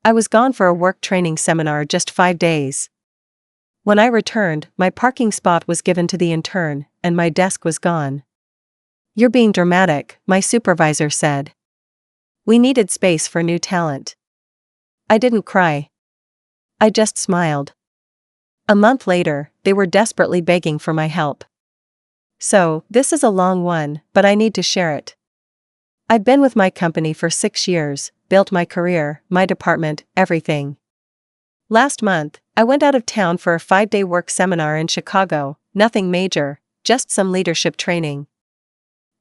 I was gone for a work training seminar just 5 days. When I returned, my parking spot was given to the intern, and my desk was gone. "You're being dramatic," my supervisor said. "We needed space for new talent." I didn't cry. I just smiled. A month later, they were desperately begging for my help. So, this is a long one, but I need to share it. I've been with my company for 6 years, built my career, my department, everything. Last month, I went out of town for a 5-day work seminar in Chicago, nothing major, just some leadership training.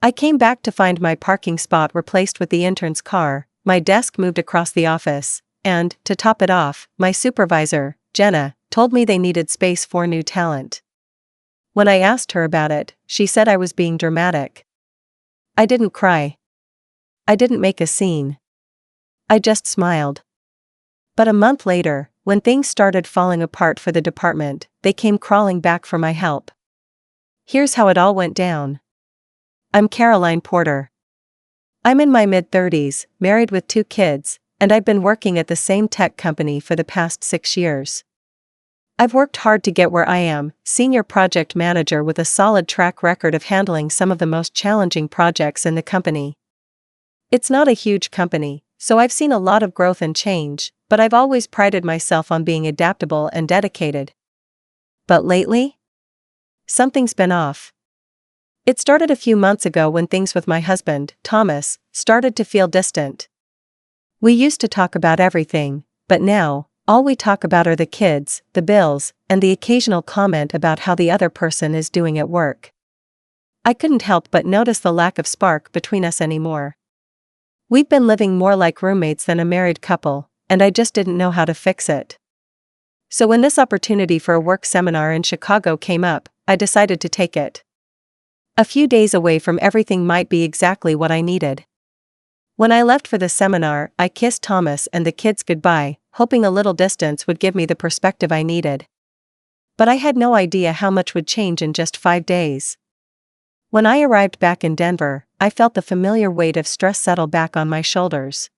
I came back to find my parking spot replaced with the intern's car, my desk moved across the office, and, to top it off, my supervisor, Jenna, told me they needed space for new talent. When I asked her about it, she said I was being dramatic. I didn't cry. I didn't make a scene. I just smiled. But a month later, when things started falling apart for the department, they came crawling back for my help. Here's how it all went down. I'm Caroline Porter. I'm in my mid-30s, married with 2 kids, and I've been working at the same tech company for the past 6 years. I've worked hard to get where I am, senior project manager with a solid track record of handling some of the most challenging projects in the company. It's not a huge company, so I've seen a lot of growth and change, but I've always prided myself on being adaptable and dedicated. But lately? Something's been off. It started a few months ago when things with my husband, Thomas, started to feel distant. We used to talk about everything, but now, all we talk about are the kids, the bills, and the occasional comment about how the other person is doing at work. I couldn't help but notice the lack of spark between us anymore. We've been living more like roommates than a married couple, and I just didn't know how to fix it. So when this opportunity for a work seminar in Chicago came up, I decided to take it. A few days away from everything might be exactly what I needed. When I left for the seminar, I kissed Thomas and the kids goodbye, hoping a little distance would give me the perspective I needed. But I had no idea how much would change in just 5 days. When I arrived back in Denver, I felt the familiar weight of stress settle back on my shoulders.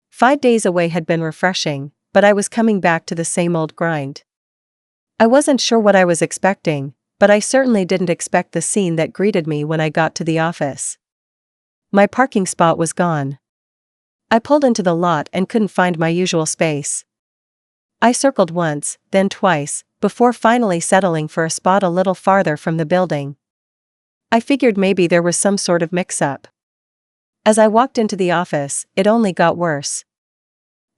5 days away had been refreshing, but I was coming back to the same old grind. I wasn't sure what I was expecting, but I certainly didn't expect the scene that greeted me when I got to the office. My parking spot was gone. I pulled into the lot and couldn't find my usual space. I circled once, then twice, before finally settling for a spot a little farther from the building. I figured maybe there was some sort of mix-up. As I walked into the office, it only got worse.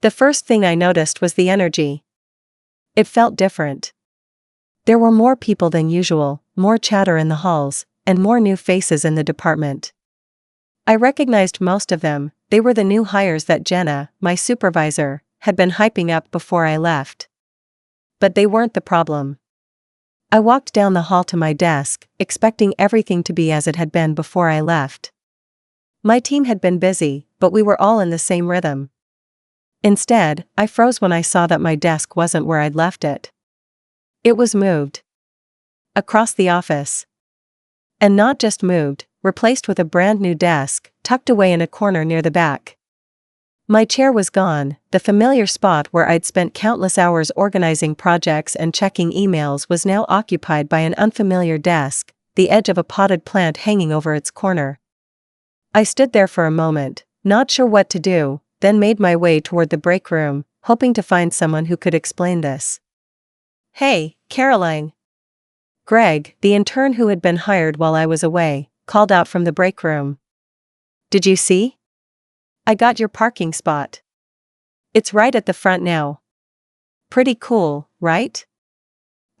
The first thing I noticed was the energy. It felt different. There were more people than usual, more chatter in the halls, and more new faces in the department. I recognized most of them. They were the new hires that Jenna, my supervisor, had been hyping up before I left. But they weren't the problem. I walked down the hall to my desk, expecting everything to be as it had been before I left. My team had been busy, but we were all in the same rhythm. Instead, I froze when I saw that my desk wasn't where I'd left it. It was moved. Across the office. And not just moved, replaced with a brand new desk, tucked away in a corner near the back. My chair was gone, the familiar spot where I'd spent countless hours organizing projects and checking emails was now occupied by an unfamiliar desk, the edge of a potted plant hanging over its corner. I stood there for a moment, not sure what to do, then made my way toward the break room, hoping to find someone who could explain this. "Hey, Caroline." Greg, the intern who had been hired while I was away, called out from the break room. "Did you see? I got your parking spot. It's right at the front now. Pretty cool, right?"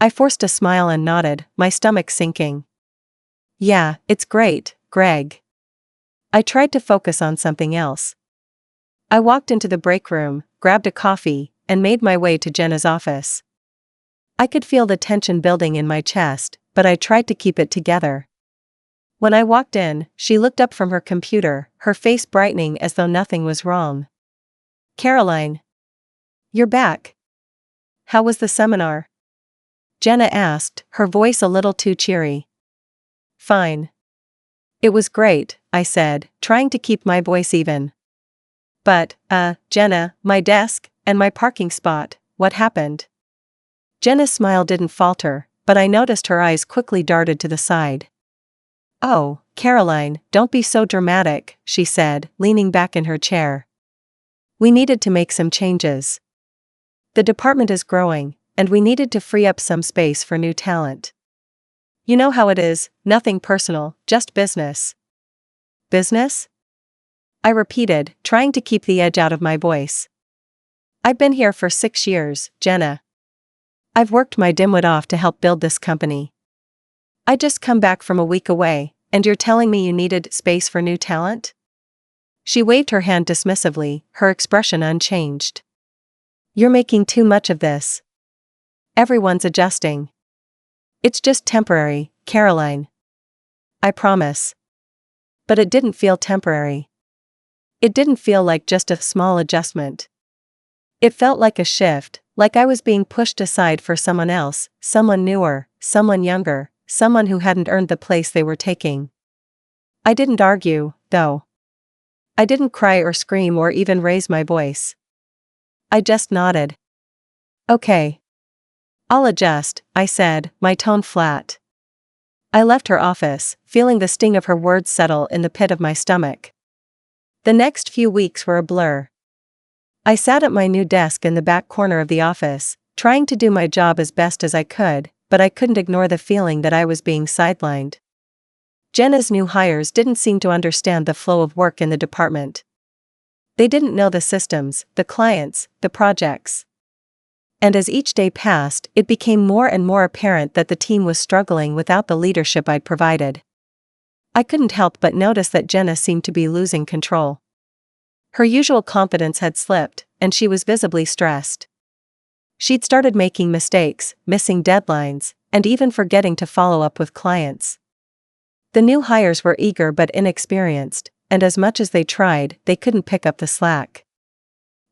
I forced a smile and nodded, my stomach sinking. "Yeah, it's great, Greg." I tried to focus on something else. I walked into the break room, grabbed a coffee, and made my way to Jenna's office. I could feel the tension building in my chest, but I tried to keep it together. When I walked in, she looked up from her computer, her face brightening as though nothing was wrong. "Caroline. You're back. How was the seminar?" Jenna asked, her voice a little too cheery. "Fine. It was great," I said, trying to keep my voice even. "But, Jenna, my desk, and my parking spot, what happened?" Jenna's smile didn't falter, but I noticed her eyes quickly darted to the side. "Oh, Caroline, don't be so dramatic," she said, leaning back in her chair. "We needed to make some changes. The department is growing, and we needed to free up some space for new talent. You know how it is, nothing personal, just business." "Business?" I repeated, trying to keep the edge out of my voice. "I've been here for 6 years, Jenna. I've worked my dimwit off to help build this company. I just come back from a week away, and you're telling me you needed space for new talent?" She waved her hand dismissively, her expression unchanged. "You're making too much of this. Everyone's adjusting. It's just temporary, Caroline. I promise." But it didn't feel temporary. It didn't feel like just a small adjustment. It felt like a shift, like I was being pushed aside for someone else, someone newer, someone younger, someone who hadn't earned the place they were taking. I didn't argue, though. I didn't cry or scream or even raise my voice. I just nodded. "Okay. I'll adjust," I said, my tone flat. I left her office, feeling the sting of her words settle in the pit of my stomach. The next few weeks were a blur. I sat at my new desk in the back corner of the office, trying to do my job as best as I could, but I couldn't ignore the feeling that I was being sidelined. Jenna's new hires didn't seem to understand the flow of work in the department. They didn't know the systems, the clients, the projects. And as each day passed, it became more and more apparent that the team was struggling without the leadership I'd provided. I couldn't help but notice that Jenna seemed to be losing control. Her usual confidence had slipped, and she was visibly stressed. She'd started making mistakes, missing deadlines, and even forgetting to follow up with clients. The new hires were eager but inexperienced, and as much as they tried, they couldn't pick up the slack.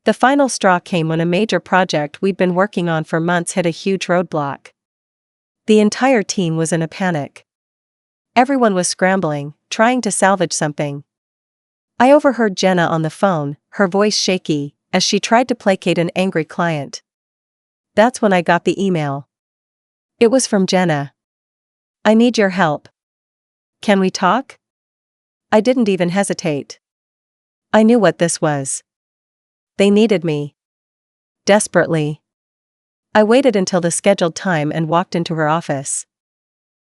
The final straw came when a major project we'd been working on for months hit a huge roadblock. The entire team was in a panic. Everyone was scrambling, trying to salvage something. I overheard Jenna on the phone, her voice shaky, as she tried to placate an angry client. That's when I got the email. It was from Jenna. "I need your help. Can we talk?" I didn't even hesitate. I knew what this was. They needed me. Desperately. I waited until the scheduled time and walked into her office.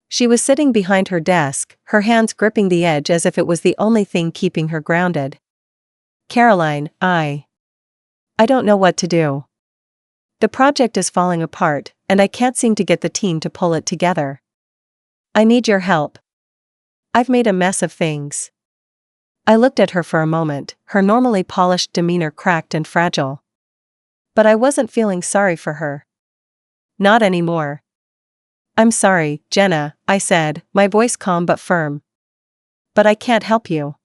She was sitting behind her desk, her hands gripping the edge as if it was the only thing keeping her grounded. "Caroline, I don't know what to do. The project is falling apart, and I can't seem to get the team to pull it together. I need your help. I've made a mess of things." I looked at her for a moment, her normally polished demeanor cracked and fragile. But I wasn't feeling sorry for her. Not anymore. "I'm sorry, Jenna," I said, my voice calm but firm. "But I can't help you.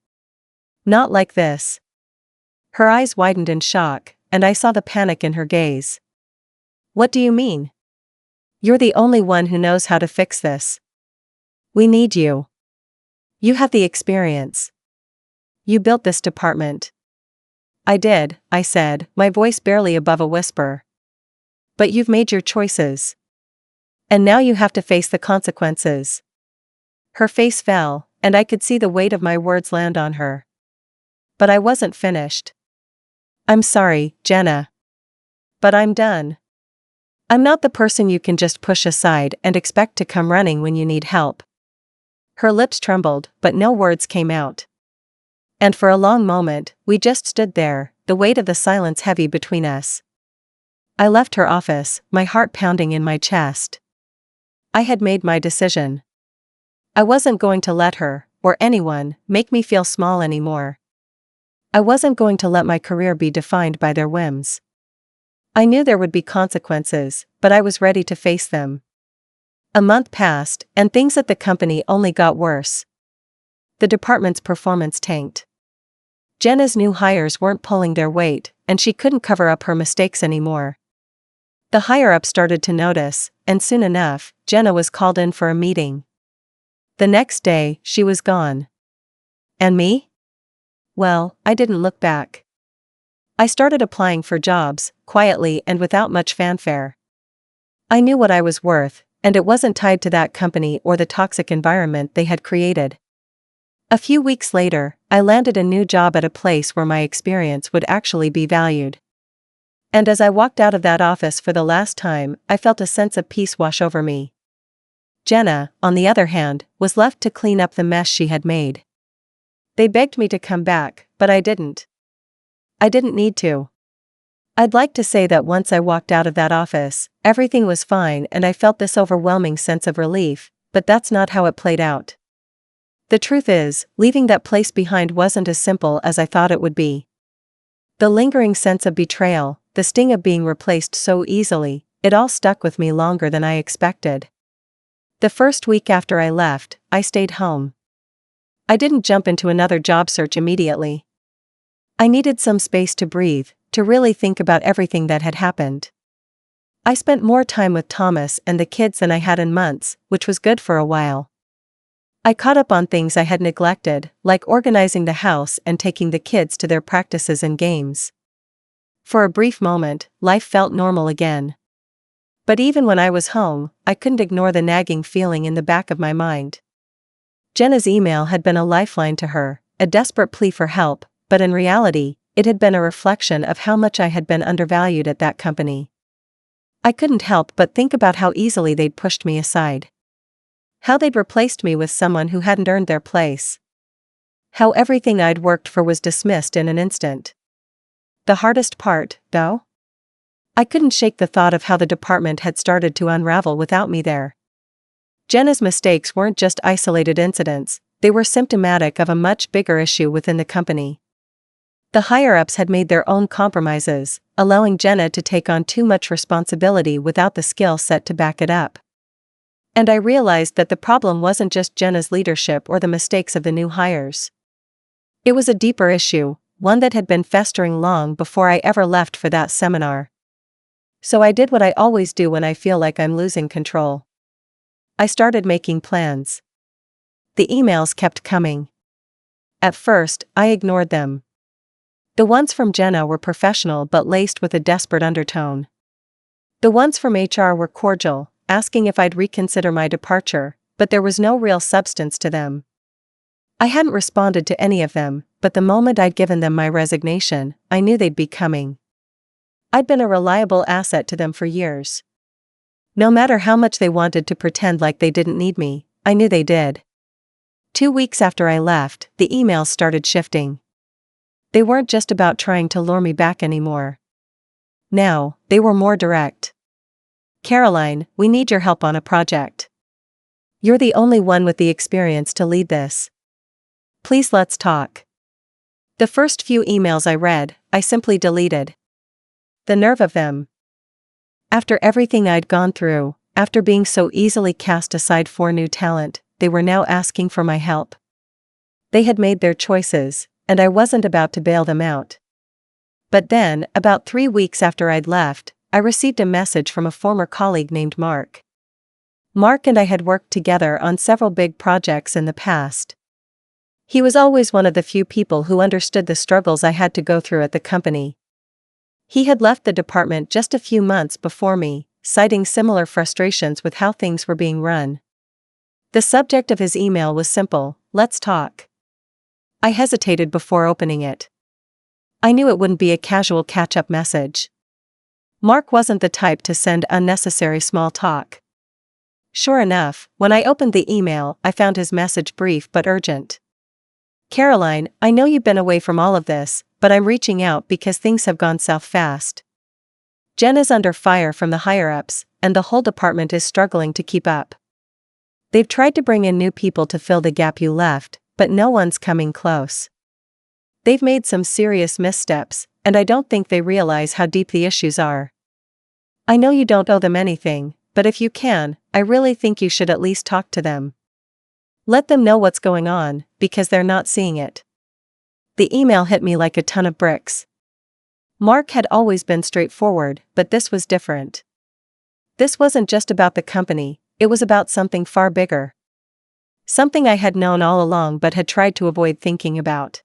Not like this." Her eyes widened in shock, and I saw the panic in her gaze. "What do you mean? You're the only one who knows how to fix this. We need you. You have the experience. You built this department." "I did," I said, my voice barely above a whisper. "But you've made your choices. And now you have to face the consequences." Her face fell, and I could see the weight of my words land on her. But I wasn't finished. "I'm sorry, Jenna. But I'm done. I'm not the person you can just push aside and expect to come running when you need help." Her lips trembled, but no words came out. And for a long moment, we just stood there, the weight of the silence heavy between us. I left her office, my heart pounding in my chest. I had made my decision. I wasn't going to let her, or anyone, make me feel small anymore. I wasn't going to let my career be defined by their whims. I knew there would be consequences, but I was ready to face them. A month passed, and things at the company only got worse. The department's performance tanked. Jenna's new hires weren't pulling their weight, and she couldn't cover up her mistakes anymore. The higher-ups started to notice, and soon enough, Jenna was called in for a meeting. The next day, she was gone. And me? Well, I didn't look back. I started applying for jobs, quietly and without much fanfare. I knew what I was worth, and it wasn't tied to that company or the toxic environment they had created. A few weeks later, I landed a new job at a place where my experience would actually be valued. And as I walked out of that office for the last time, I felt a sense of peace wash over me. Jenna, on the other hand, was left to clean up the mess she had made. They begged me to come back, but I didn't. I didn't need to. I'd like to say that once I walked out of that office, everything was fine and I felt this overwhelming sense of relief, but that's not how it played out. The truth is, leaving that place behind wasn't as simple as I thought it would be. The lingering sense of betrayal, the sting of being replaced so easily, it all stuck with me longer than I expected. The first week after I left, I stayed home. I didn't jump into another job search immediately. I needed some space to breathe, to really think about everything that had happened. I spent more time with Thomas and the kids than I had in months, which was good for a while. I caught up on things I had neglected, like organizing the house and taking the kids to their practices and games. For a brief moment, life felt normal again. But even when I was home, I couldn't ignore the nagging feeling in the back of my mind. Jenna's email had been a lifeline to her, a desperate plea for help, but in reality, it had been a reflection of how much I had been undervalued at that company. I couldn't help but think about how easily they'd pushed me aside. How they'd replaced me with someone who hadn't earned their place. How everything I'd worked for was dismissed in an instant. The hardest part, though? I couldn't shake the thought of how the department had started to unravel without me there. Jenna's mistakes weren't just isolated incidents, they were symptomatic of a much bigger issue within the company. The higher-ups had made their own compromises, allowing Jenna to take on too much responsibility without the skill set to back it up. And I realized that the problem wasn't just Jenna's leadership or the mistakes of the new hires. It was a deeper issue, one that had been festering long before I ever left for that seminar. So I did what I always do when I feel like I'm losing control. I started making plans. The emails kept coming. At first, I ignored them. The ones from Jenna were professional but laced with a desperate undertone. The ones from HR were cordial, asking if I'd reconsider my departure, but there was no real substance to them. I hadn't responded to any of them, but the moment I'd given them my resignation, I knew they'd be coming. I'd been a reliable asset to them for years. No matter how much they wanted to pretend like they didn't need me, I knew they did. 2 weeks after I left, the emails started shifting. They weren't just about trying to lure me back anymore. Now, they were more direct. Caroline, we need your help on a project. You're the only one with the experience to lead this. Please let's talk. The first few emails I read, I simply deleted. The nerve of them. After everything I'd gone through, after being so easily cast aside for new talent, they were now asking for my help. They had made their choices, and I wasn't about to bail them out. But then, about 3 weeks after I'd left, I received a message from a former colleague named Mark. Mark and I had worked together on several big projects in the past. He was always one of the few people who understood the struggles I had to go through at the company. He had left the department just a few months before me, citing similar frustrations with how things were being run. The subject of his email was simple: let's talk. I hesitated before opening it. I knew it wouldn't be a casual catch-up message. Mark wasn't the type to send unnecessary small talk. Sure enough, when I opened the email, I found his message brief but urgent. Caroline, I know you've been away from all of this, but I'm reaching out because things have gone south fast. Jen is under fire from the higher-ups, and the whole department is struggling to keep up. They've tried to bring in new people to fill the gap you left, but no one's coming close. They've made some serious missteps, and I don't think they realize how deep the issues are. I know you don't owe them anything, but if you can, I really think you should at least talk to them. Let them know what's going on, because they're not seeing it. The email hit me like a ton of bricks. Mark had always been straightforward, but this was different. This wasn't just about the company, it was about something far bigger. Something I had known all along but had tried to avoid thinking about.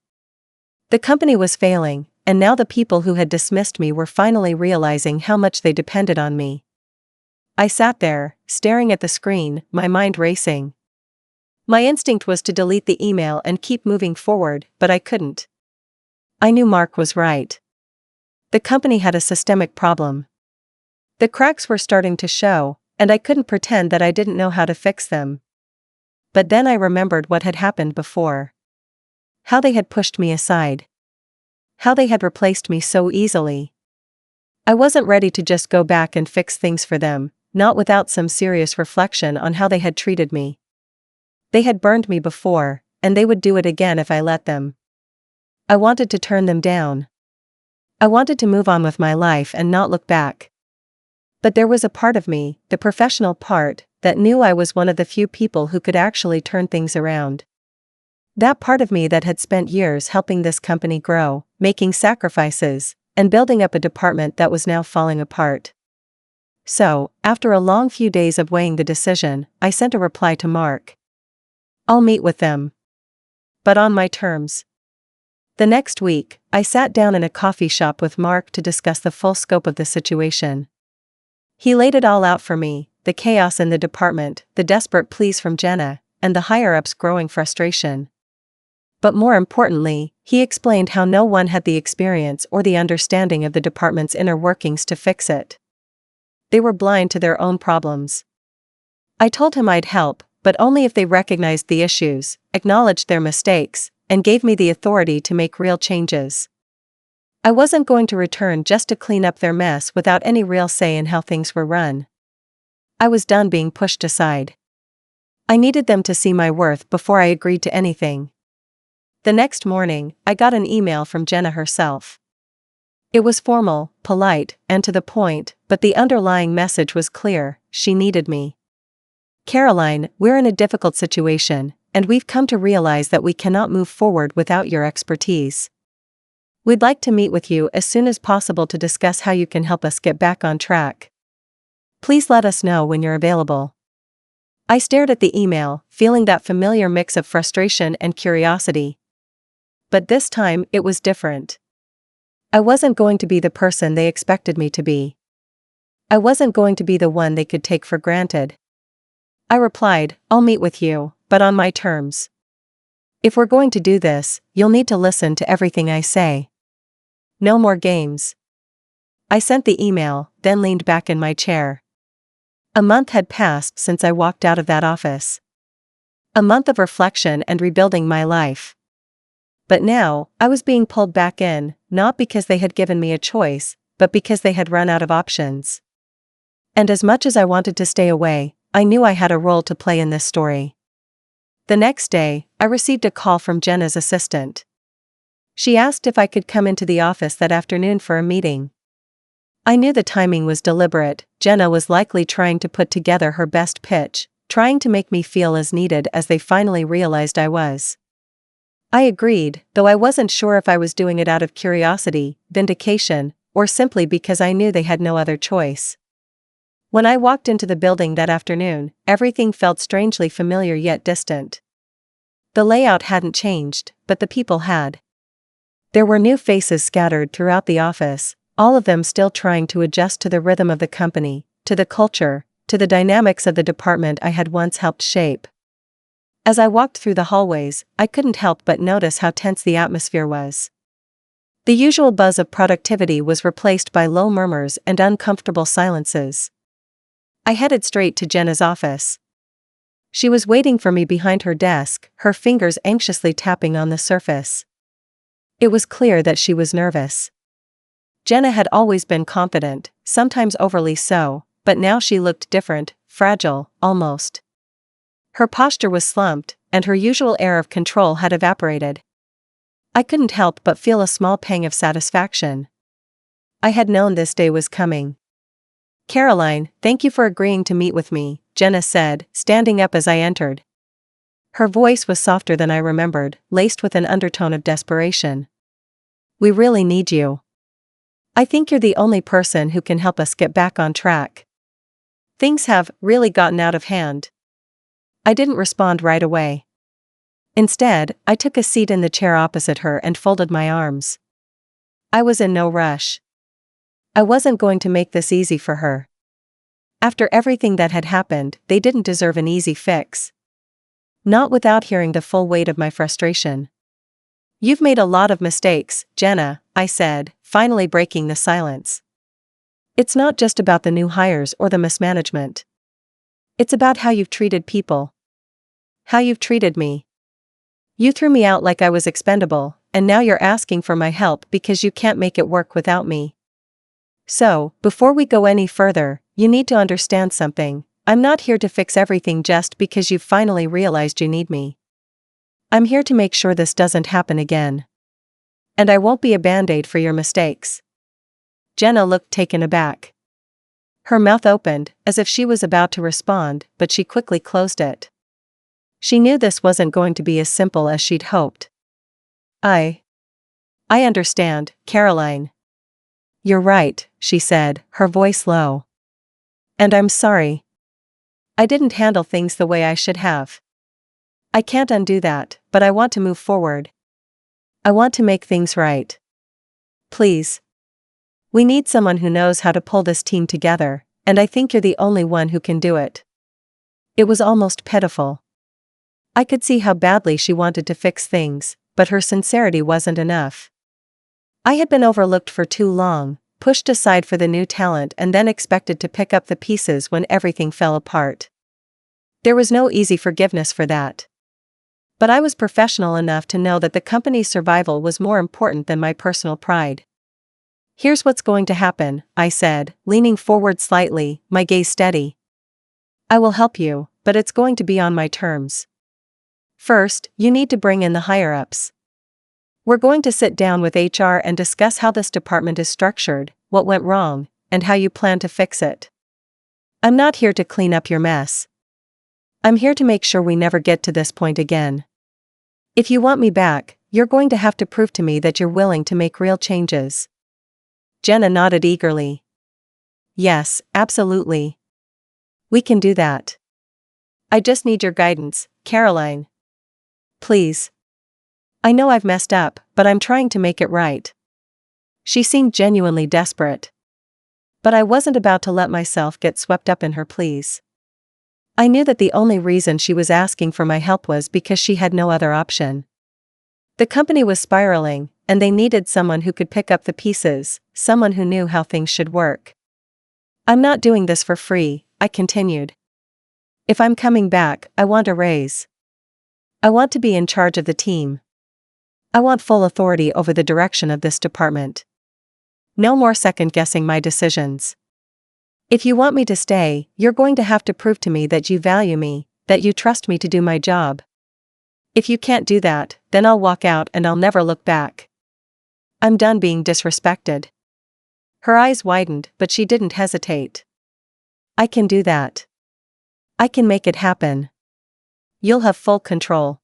The company was failing, and now the people who had dismissed me were finally realizing how much they depended on me. I sat there, staring at the screen, my mind racing. My instinct was to delete the email and keep moving forward, but I couldn't. I knew Mark was right. The company had a systemic problem. The cracks were starting to show, and I couldn't pretend that I didn't know how to fix them. But then I remembered what had happened before. How they had pushed me aside. How they had replaced me so easily. I wasn't ready to just go back and fix things for them, not without some serious reflection on how they had treated me. They had burned me before, and they would do it again if I let them. I wanted to turn them down. I wanted to move on with my life and not look back. But there was a part of me, the professional part, that knew I was one of the few people who could actually turn things around. That part of me that had spent years helping this company grow, making sacrifices, and building up a department that was now falling apart. So, after a long few days of weighing the decision, I sent a reply to Mark. I'll meet with them. But on my terms. The next week, I sat down in a coffee shop with Mark to discuss the full scope of the situation. He laid it all out for me, the chaos in the department, the desperate pleas from Jenna, and the higher-ups' growing frustration. But more importantly, he explained how no one had the experience or the understanding of the department's inner workings to fix it. They were blind to their own problems. I told him I'd help, but only if they recognized the issues, acknowledged their mistakes, and gave me the authority to make real changes. I wasn't going to return just to clean up their mess without any real say in how things were run. I was done being pushed aside. I needed them to see my worth before I agreed to anything. The next morning, I got an email from Jenna herself. It was formal, polite, and to the point, but the underlying message was clear: she needed me. Caroline, we're in a difficult situation, and we've come to realize that we cannot move forward without your expertise. We'd like to meet with you as soon as possible to discuss how you can help us get back on track. Please let us know when you're available. I stared at the email, feeling that familiar mix of frustration and curiosity. But this time, it was different. I wasn't going to be the person they expected me to be. I wasn't going to be the one they could take for granted. I replied, I'll meet with you, but on my terms. If we're going to do this, you'll need to listen to everything I say. No more games. I sent the email, then leaned back in my chair. A month had passed since I walked out of that office. A month of reflection and rebuilding my life. But now, I was being pulled back in, not because they had given me a choice, but because they had run out of options. And as much as I wanted to stay away, I knew I had a role to play in this story. The next day, I received a call from Jenna's assistant. She asked if I could come into the office that afternoon for a meeting. I knew the timing was deliberate. Jenna was likely trying to put together her best pitch, trying to make me feel as needed as they finally realized I was. I agreed, though I wasn't sure if I was doing it out of curiosity, vindication, or simply because I knew they had no other choice. When I walked into the building that afternoon, everything felt strangely familiar yet distant. The layout hadn't changed, but the people had. There were new faces scattered throughout the office, all of them still trying to adjust to the rhythm of the company, to the culture, to the dynamics of the department I had once helped shape. As I walked through the hallways, I couldn't help but notice how tense the atmosphere was. The usual buzz of productivity was replaced by low murmurs and uncomfortable silences. I headed straight to Jenna's office. She was waiting for me behind her desk, her fingers anxiously tapping on the surface. It was clear that she was nervous. Jenna had always been confident, sometimes overly so, but now she looked different, fragile, almost. Her posture was slumped, and her usual air of control had evaporated. I couldn't help but feel a small pang of satisfaction. I had known this day was coming. Caroline, thank you for agreeing to meet with me, Jenna said, standing up as I entered. Her voice was softer than I remembered, laced with an undertone of desperation. We really need you. I think you're the only person who can help us get back on track. Things have really gotten out of hand. I didn't respond right away. Instead, I took a seat in the chair opposite her and folded my arms. I was in no rush. I wasn't going to make this easy for her. After everything that had happened, they didn't deserve an easy fix. Not without hearing the full weight of my frustration. "You've made a lot of mistakes, Jenna," I said, finally breaking the silence. "It's not just about the new hires or the mismanagement. It's about how you've treated people. How you've treated me. You threw me out like I was expendable, and now you're asking for my help because you can't make it work without me. So, before we go any further, you need to understand something. I'm not here to fix everything just because you've finally realized you need me. I'm here to make sure this doesn't happen again. And I won't be a band-aid for your mistakes." Jenna looked taken aback. Her mouth opened, as if she was about to respond, but she quickly closed it. She knew this wasn't going to be as simple as she'd hoped. I understand, Caroline. You're right," she said, her voice low. "And I'm sorry. I didn't handle things the way I should have. I can't undo that, but I want to move forward. I want to make things right. Please. We need someone who knows how to pull this team together, and I think you're the only one who can do it." It was almost pitiful. I could see how badly she wanted to fix things, but her sincerity wasn't enough. I had been overlooked for too long, pushed aside for the new talent, and then expected to pick up the pieces when everything fell apart. There was no easy forgiveness for that. But I was professional enough to know that the company's survival was more important than my personal pride. "Here's what's going to happen," I said, leaning forward slightly, my gaze steady. "I will help you, but it's going to be on my terms. First, you need to bring in the higher-ups. We're going to sit down with HR and discuss how this department is structured, what went wrong, and how you plan to fix it. I'm not here to clean up your mess. I'm here to make sure we never get to this point again. If you want me back, you're going to have to prove to me that you're willing to make real changes." Jenna nodded eagerly. "Yes, absolutely. We can do that. I just need your guidance, Caroline. Please. I know I've messed up, but I'm trying to make it right." She seemed genuinely desperate. But I wasn't about to let myself get swept up in her pleas. I knew that the only reason she was asking for my help was because she had no other option. The company was spiraling, and they needed someone who could pick up the pieces, someone who knew how things should work. "I'm not doing this for free," I continued. "If I'm coming back, I want a raise. I want to be in charge of the team. I want full authority over the direction of this department. No more second-guessing my decisions. If you want me to stay, you're going to have to prove to me that you value me, that you trust me to do my job. If you can't do that, then I'll walk out and I'll never look back. I'm done being disrespected." Her eyes widened, but she didn't hesitate. "I can do that. I can make it happen. You'll have full control.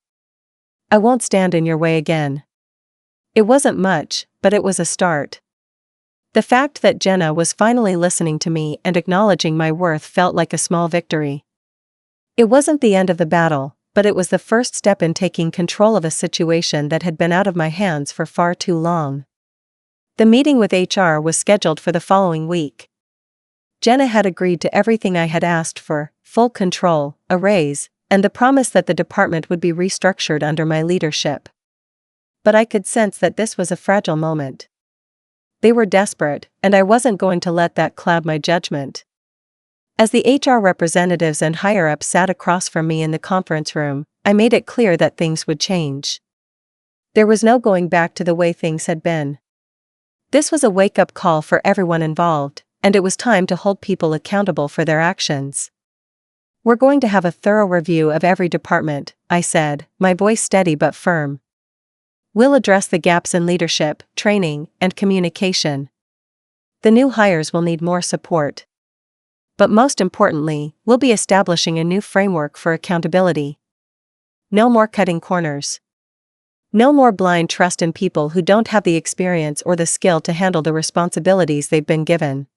I won't stand in your way again." It wasn't much, but it was a start. The fact that Jenna was finally listening to me and acknowledging my worth felt like a small victory. It wasn't the end of the battle, but it was the first step in taking control of a situation that had been out of my hands for far too long. The meeting with HR was scheduled for the following week. Jenna had agreed to everything I had asked for: full control, a raise, and the promise that the department would be restructured under my leadership. But I could sense that this was a fragile moment. They were desperate, and I wasn't going to let that cloud my judgment. As the HR representatives and higher-ups sat across from me in the conference room, I made it clear that things would change. There was no going back to the way things had been. This was a wake-up call for everyone involved, and it was time to hold people accountable for their actions. "We're going to have a thorough review of every department," I said, my voice steady but firm. "We'll address the gaps in leadership, training, and communication. The new hires will need more support. But most importantly, we'll be establishing a new framework for accountability. No more cutting corners. No more blind trust in people who don't have the experience or the skill to handle the responsibilities they've been given."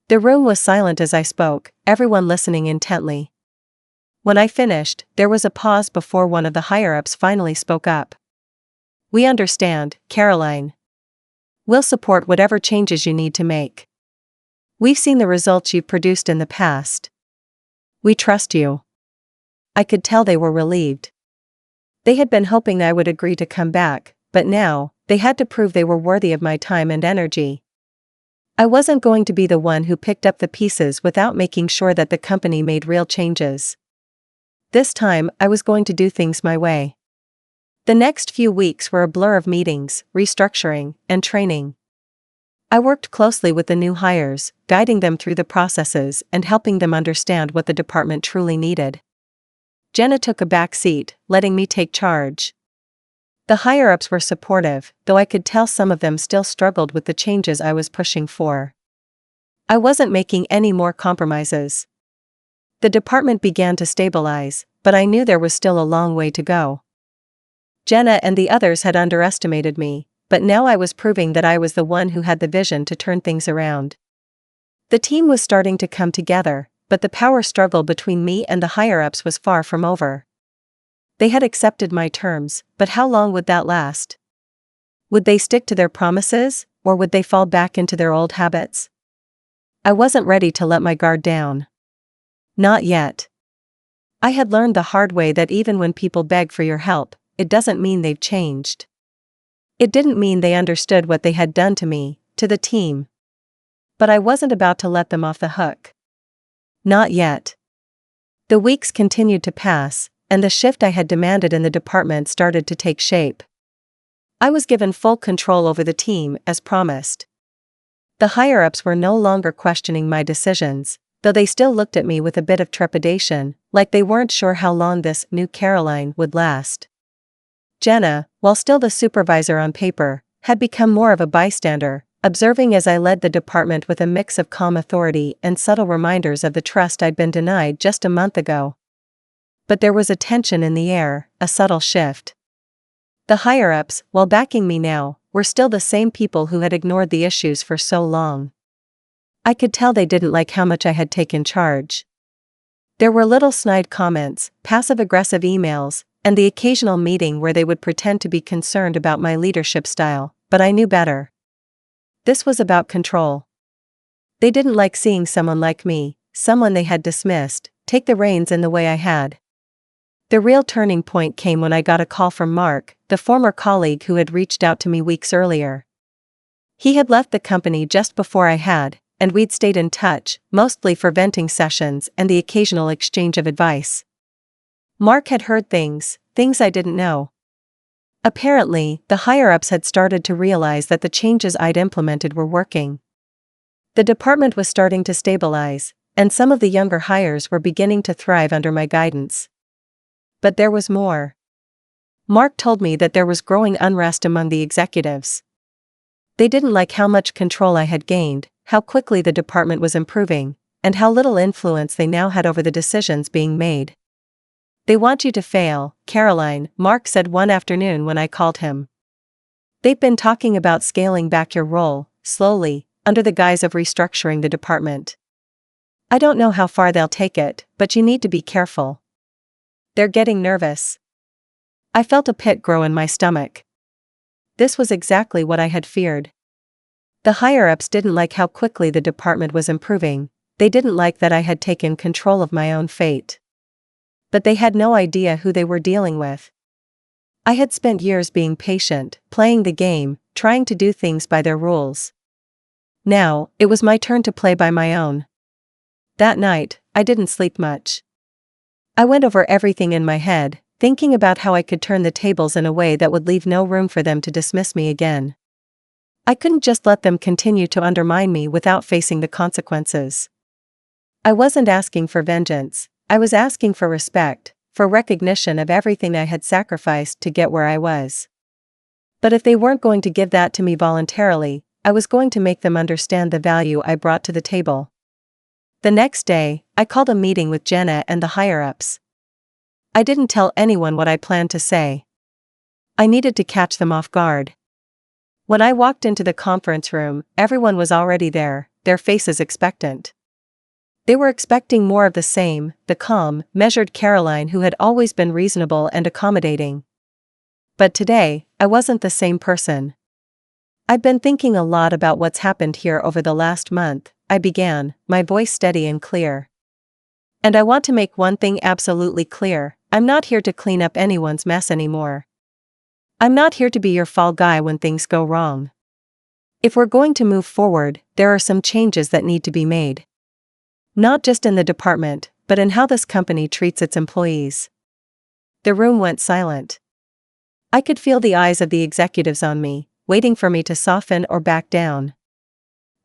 The room was silent as I spoke, everyone listening intently. When I finished, there was a pause before one of the higher-ups finally spoke up. "We understand, Caroline. We'll support whatever changes you need to make. We've seen the results you've produced in the past. We trust you." I could tell they were relieved. They had been hoping I would agree to come back, but now, they had to prove they were worthy of my time and energy. I wasn't going to be the one who picked up the pieces without making sure that the company made real changes. This time, I was going to do things my way. The next few weeks were a blur of meetings, restructuring, and training. I worked closely with the new hires, guiding them through the processes and helping them understand what the department truly needed. Jenna took a back seat, letting me take charge. The higher-ups were supportive, though I could tell some of them still struggled with the changes I was pushing for. I wasn't making any more compromises. The department began to stabilize, but I knew there was still a long way to go. Jenna and the others had underestimated me, but now I was proving that I was the one who had the vision to turn things around. The team was starting to come together, but the power struggle between me and the higher-ups was far from over. They had accepted my terms, but how long would that last? Would they stick to their promises, or would they fall back into their old habits? I wasn't ready to let my guard down. Not yet. I had learned the hard way that even when people beg for your help, it doesn't mean they've changed. It didn't mean they understood what they had done to me, to the team. But I wasn't about to let them off the hook. Not yet. The weeks continued to pass, and the shift I had demanded in the department started to take shape. I was given full control over the team, as promised. The higher-ups were no longer questioning my decisions, though they still looked at me with a bit of trepidation, like they weren't sure how long this new Caroline would last. Jenna, while still the supervisor on paper, had become more of a bystander, observing as I led the department with a mix of calm authority and subtle reminders of the trust I'd been denied just a month ago. But there was a tension in the air, a subtle shift. The higher-ups, while backing me now, were still the same people who had ignored the issues for so long. I could tell they didn't like how much I had taken charge. There were little snide comments, passive-aggressive emails, and the occasional meeting where they would pretend to be concerned about my leadership style, but I knew better. This was about control. They didn't like seeing someone like me, someone they had dismissed, take the reins in the way I had. The real turning point came when I got a call from Mark, the former colleague who had reached out to me weeks earlier. He had left the company just before I had, and we'd stayed in touch, mostly for venting sessions and the occasional exchange of advice. Mark had heard things I didn't know. Apparently, the higher-ups had started to realize that the changes I'd implemented were working. The department was starting to stabilize, and some of the younger hires were beginning to thrive under my guidance. But there was more. Mark told me that there was growing unrest among the executives. They didn't like how much control I had gained, how quickly the department was improving, and how little influence they now had over the decisions being made. "They want you to fail, Caroline," Mark said one afternoon when I called him. "They've been talking about scaling back your role, slowly, under the guise of restructuring the department. I don't know how far they'll take it, but you need to be careful. They're getting nervous." I felt a pit grow in my stomach. This was exactly what I had feared. The higher-ups didn't like how quickly the department was improving, they didn't like that I had taken control of my own fate. But they had no idea who they were dealing with. I had spent years being patient, playing the game, trying to do things by their rules. Now, it was my turn to play by my own. That night, I didn't sleep much. I went over everything in my head, thinking about how I could turn the tables in a way that would leave no room for them to dismiss me again. I couldn't just let them continue to undermine me without facing the consequences. I wasn't asking for vengeance, I was asking for respect, for recognition of everything I had sacrificed to get where I was. But if they weren't going to give that to me voluntarily, I was going to make them understand the value I brought to the table. The next day, I called a meeting with Jenna and the higher-ups. I didn't tell anyone what I planned to say. I needed to catch them off guard. When I walked into the conference room, everyone was already there, their faces expectant. They were expecting more of the same, the calm, measured Caroline who had always been reasonable and accommodating. But today, I wasn't the same person. I've been thinking a lot about what's happened here over the last month, I began, my voice steady and clear. And I want to make one thing absolutely clear, I'm not here to clean up anyone's mess anymore. I'm not here to be your fall guy when things go wrong. If we're going to move forward, there are some changes that need to be made. Not just in the department, but in how this company treats its employees. The room went silent. I could feel the eyes of the executives on me, waiting for me to soften or back down.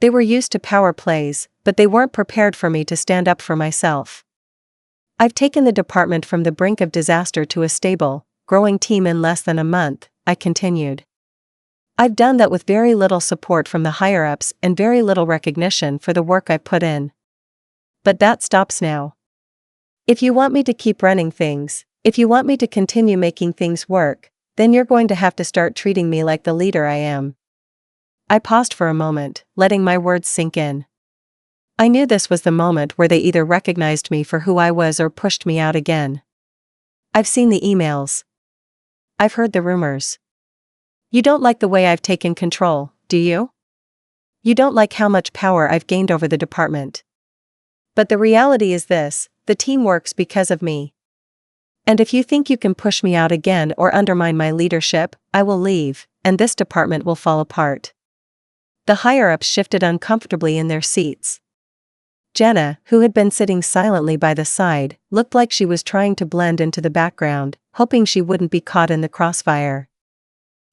They were used to power plays, but they weren't prepared for me to stand up for myself. I've taken the department from the brink of disaster to a stable, growing team in less than a month, I continued. I've done that with very little support from the higher-ups and very little recognition for the work I've put in. But that stops now. If you want me to keep running things, if you want me to continue making things work, then you're going to have to start treating me like the leader I am. I paused for a moment, letting my words sink in. I knew this was the moment where they either recognized me for who I was or pushed me out again. I've seen the emails. I've heard the rumors. You don't like the way I've taken control, do you? You don't like how much power I've gained over the department. But the reality is this, the team works because of me. And if you think you can push me out again or undermine my leadership, I will leave, and this department will fall apart. The higher-ups shifted uncomfortably in their seats. Jenna, who had been sitting silently by the side, looked like she was trying to blend into the background, hoping she wouldn't be caught in the crossfire.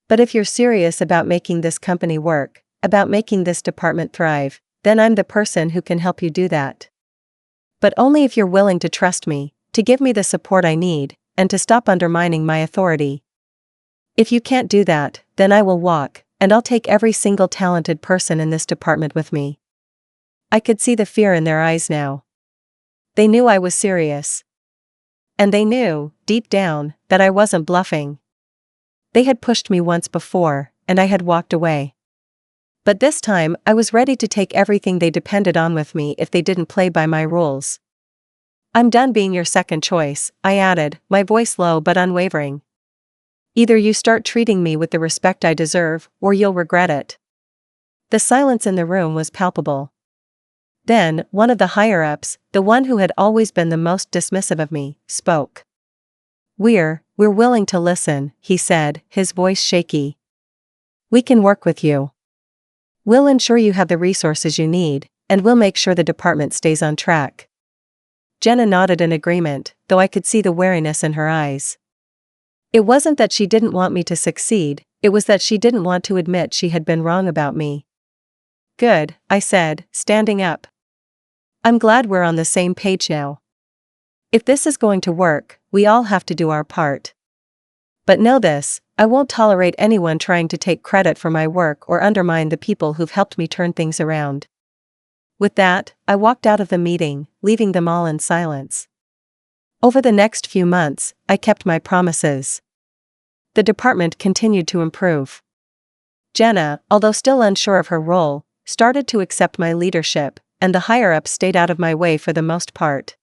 But if you're serious about making this company work, about making this department thrive, then I'm the person who can help you do that. But only if you're willing to trust me, to give me the support I need, and to stop undermining my authority. If you can't do that, then I will walk, and I'll take every single talented person in this department with me. I could see the fear in their eyes now. They knew I was serious. And they knew, deep down, that I wasn't bluffing. They had pushed me once before, and I had walked away. But this time, I was ready to take everything they depended on with me if they didn't play by my rules. I'm done being your second choice, I added, my voice low but unwavering. Either you start treating me with the respect I deserve, or you'll regret it. The silence in the room was palpable. Then, one of the higher-ups, the one who had always been the most dismissive of me, spoke. We're willing to listen, he said, his voice shaky. We can work with you. We'll ensure you have the resources you need, and we'll make sure the department stays on track. Jenna nodded in agreement, though I could see the wariness in her eyes. It wasn't that she didn't want me to succeed, it was that she didn't want to admit she had been wrong about me. Good, I said, standing up. I'm glad we're on the same page now. If this is going to work, we all have to do our part. But know this, I won't tolerate anyone trying to take credit for my work or undermine the people who've helped me turn things around. With that, I walked out of the meeting, leaving them all in silence. Over the next few months, I kept my promises. The department continued to improve. Jenna, although still unsure of her role, started to accept my leadership, and the higher-ups stayed out of my way for the most part.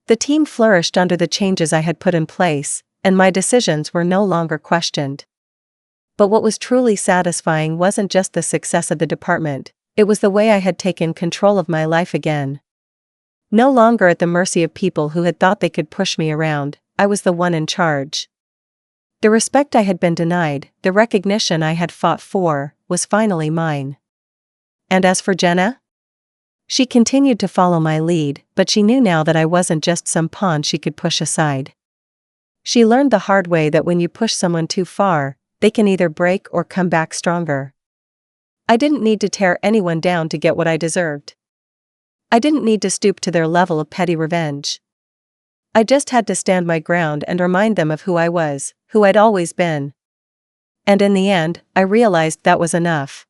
The team flourished under the changes I had put in place, and my decisions were no longer questioned. But what was truly satisfying wasn't just the success of the department, it was the way I had taken control of my life again. No longer at the mercy of people who had thought they could push me around, I was the one in charge. The respect I had been denied, the recognition I had fought for, was finally mine. And as for Jenna? She continued to follow my lead, but she knew now that I wasn't just some pawn she could push aside. She learned the hard way that when you push someone too far, they can either break or come back stronger. I didn't need to tear anyone down to get what I deserved. I didn't need to stoop to their level of petty revenge. I just had to stand my ground and remind them of who I was, who I'd always been. And in the end, I realized that was enough.